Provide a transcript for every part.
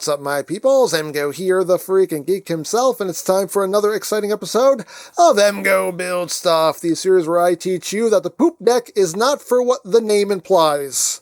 what's up, my peoples? EmGo here, the freaking geek himself, and it's time for another exciting episode of EmGo Build Stuff, the series where I teach you that the poop deck is not for what the name implies.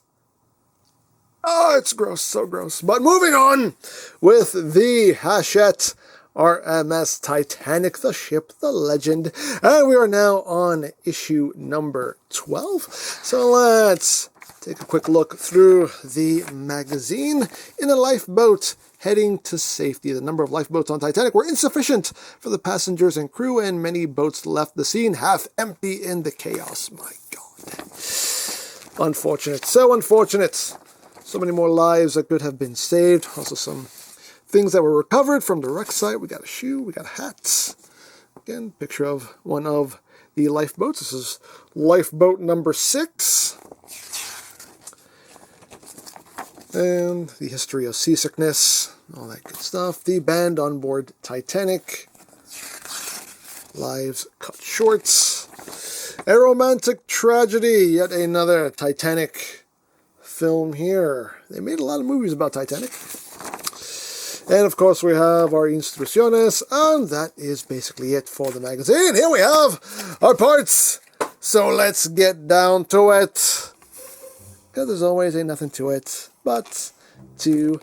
Oh, it's gross, so gross. But moving on with the Hachette R.M.S. Titanic, the ship, the legend, and we are now on issue number 12. So let's take a quick look through the magazine. In a lifeboat heading to safety, the number of lifeboats on Titanic were insufficient for the passengers and crew, and many boats left the scene half empty in the chaos. My God. Unfortunate. So unfortunate. So many more lives that could have been saved. Also some things that were recovered from the wreck site. We got a shoe, we got a hat. Again, picture of one of the lifeboats. This is lifeboat number 6. And the history of seasickness, all that good stuff. The band on board Titanic. Lives cut short. A romantic tragedy, yet another Titanic film here. They made a lot of movies about Titanic. And of course we have our instrucciones, and that is basically it for the magazine. Here we have our parts. So let's get down to it. Because there's always nothing to it but to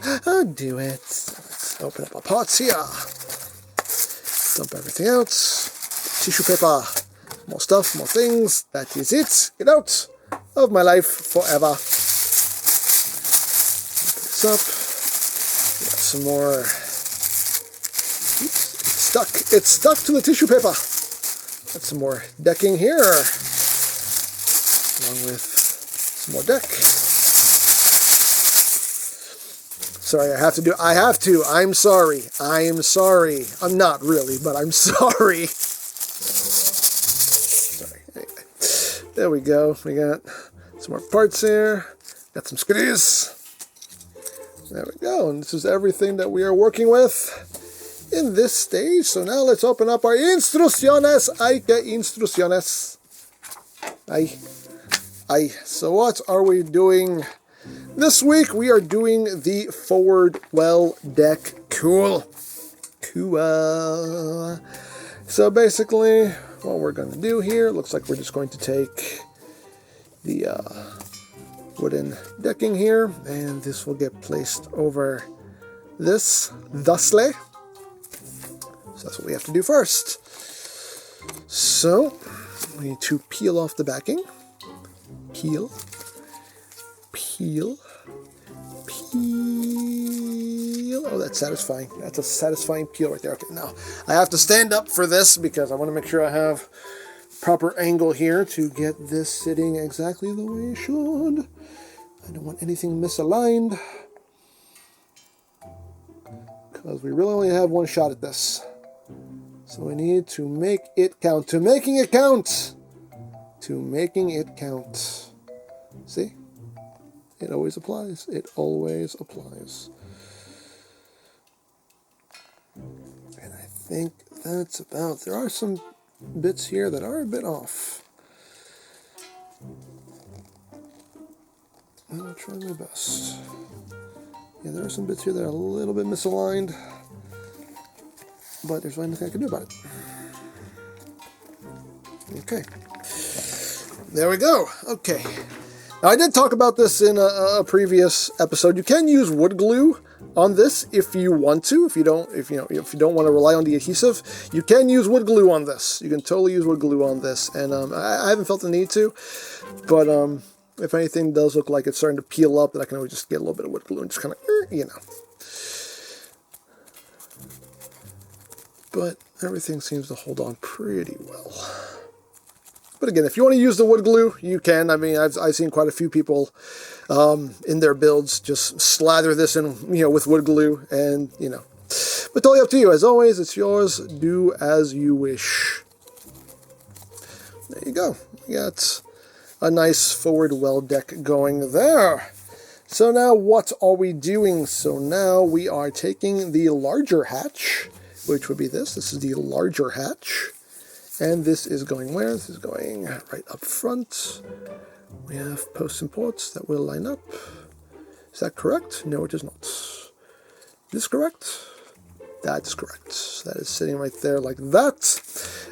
do it. Let's open up our parts here. Dump everything out. Tissue paper. More stuff, more things. That is it. Get out of my life forever. This up. We got some more. Oops, it's stuck to the tissue paper. Got some more decking here. Along with some more deck. Sorry, I have to. I'm sorry. I'm not really, but I'm sorry. Sorry. Anyway. There we go. We got some more parts here. Got some screws. There we go. And this is everything that we are working with in this stage. So now let's open up our instrucciones. Ay, que instrucciones. Ay. So what are we doing? This week we are doing the forward well deck. Cool. So basically what we're going to do here, looks like we're just going to take the wooden decking here, and this will get placed over this thusly. So that's what we have to do first. So we need to peel off the backing. Peel. Oh, that's satisfying. That's a satisfying peel right there. Okay, now I have to stand up for this because I want to make sure I have proper angle here to get this sitting exactly the way it should. I don't want anything misaligned because we really only have one shot at this. So we need to make it count. To making it count. See? It always applies. It always applies. And I think that's about... There are some bits here that are a bit off. I'll try my best. Yeah, there are some bits here that are a little bit misaligned. But there's nothing I can do about it. Okay. There we go. Okay. Now, I did talk about this in a previous episode. You can use wood glue on this if you want to. If you don't want to rely on the adhesive, you can use wood glue on this. You can totally use wood glue on this, and I haven't felt the need to. But if anything does look like it's starting to peel up, then I can always just get a little bit of wood glue and just kind of, But everything seems to hold on pretty well. But again, if you want to use the wood glue, you can. I mean, I've seen quite a few people in their builds just slather this in, with wood glue, and But totally up to you. As always, it's yours. Do as you wish. There you go. We got a nice forward well deck going there. So now, what are we doing? So now we are taking the larger hatch, which would be this. This is the larger hatch. And this is going where? This is going right up front. We have posts and ports that will line up. Is that correct? No, it is not. this correct? That is correct. That is sitting right there like that.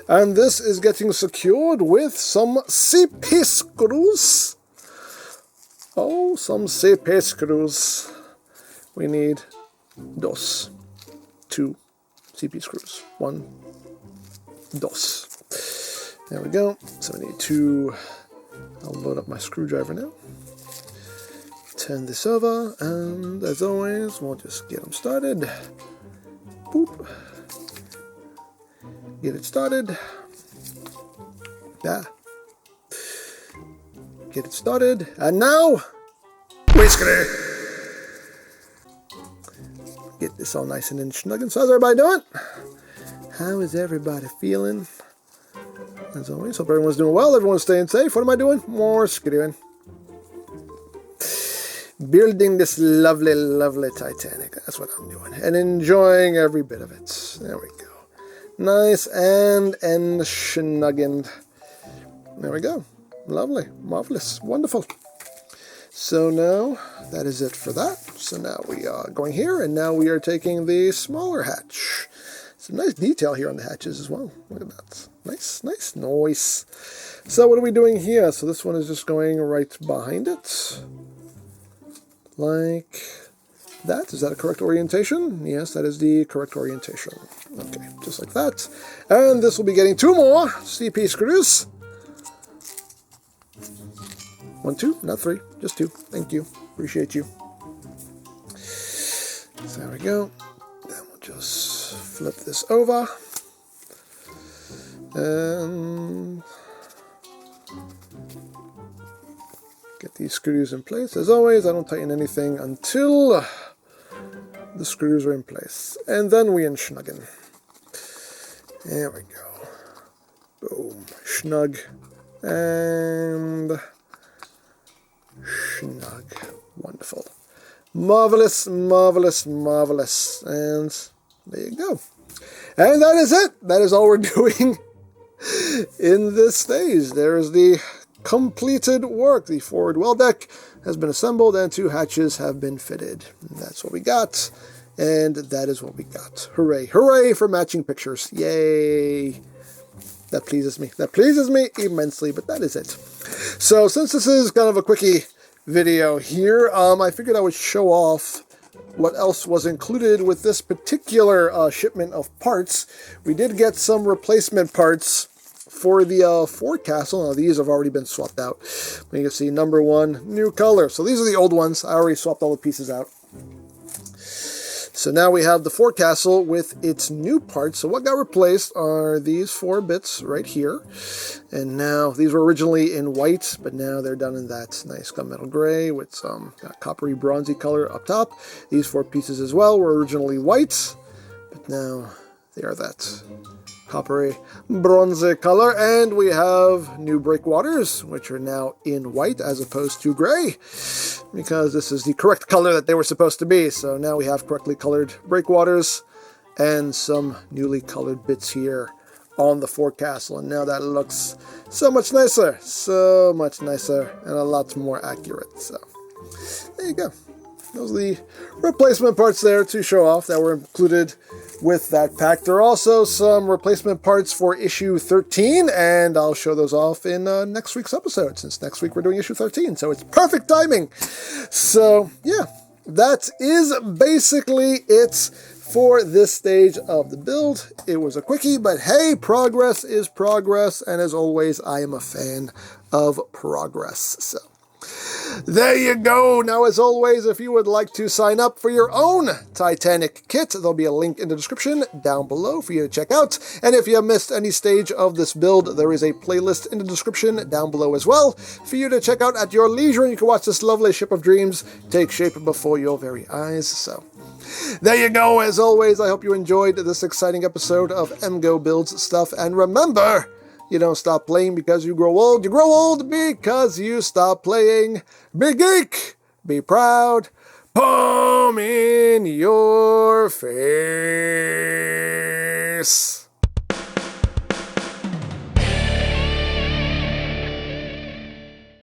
And this is getting secured with some CP screws. Oh, some CP screws. We need dos. 2 CP screws. 1, dos. There we go. So I need to... I'll load up my screwdriver now. Turn this over, and as always, we'll just get them started. Boop. Get it started. Yeah. Get it started. And now, whiskey. Get this all nice and in snug. So how's everybody doing? How is everybody feeling? As always, hope everyone's doing well. Everyone's staying safe. What am I doing? More skidooing. Building this lovely, lovely Titanic. That's what I'm doing. And enjoying every bit of it. There we go. Nice and snuggened. There we go. Lovely. Marvelous. Wonderful. So now, that is it for that. So now we are going here, and now we are taking the smaller hatch. Some nice detail here on the hatches as well. Look at that. Nice, nice, nice. So what are we doing here? So this one is just going right behind it. Like that. Is that a correct orientation? Yes, that is the correct orientation. Okay, just like that. And this will be getting 2 more CP screws. 1, 2, not 3, just 2. Thank you. Appreciate you. So there we go. Then we'll just flip this over. And get these screws in place. As always, I don't tighten anything until the screws are in place. And then we unsnuggen. There we go. Boom. Snug. And snug. Wonderful. Marvelous, marvelous, marvelous. And there you go. And that is it. That is all we're doing in this stage. There is the completed work. The forward well deck has been assembled and 2 hatches have been fitted. And that's what we got. And that is what we got. Hooray. Hooray for matching pictures. Yay. That pleases me. That pleases me immensely, but that is it. So since this is kind of a quickie video here, I figured I would show off what else was included with this particular shipment of parts. We did get some replacement parts for the forecastle. Now these have already been swapped out. You can see number 1, new color. So these are the old ones. I already swapped all the pieces out. So now we have the forecastle with its new parts. So what got replaced are these 4 bits right here. And now, these were originally in white, but now they're done in that nice gunmetal gray with some coppery bronzy color up top. These 4 pieces as well were originally white, but now they are that coppery bronzy color. And we have new breakwaters, which are now in white as opposed to gray, because this is the correct color that they were supposed to be. So now we have correctly colored breakwaters and some newly colored bits here on the forecastle. And now that looks so much nicer, and a lot more accurate. So there you go. Those are the replacement parts there to show off that were included with that pack. There are also some replacement parts for issue 13, and I'll show those off in next week's episode, since next week we're doing issue 13, so it's perfect timing. So, yeah, that is basically it for this stage of the build. It was a quickie, but hey, progress is progress, and as always, I am a fan of progress. So there you go. Now, as always, if you would like to sign up for your own Titanic kit, there'll be a link in the description down below for you to check out. And if you have missed any stage of this build, there is a playlist in the description down below as well for you to check out at your leisure. And you can watch this lovely ship of dreams take shape before your very eyes. So there you go. As always, I hope you enjoyed this exciting episode of EmGo Builds Stuff. And remember, you don't stop playing because you grow old. You grow old because you stop playing. Be geek, be proud, palm in your face.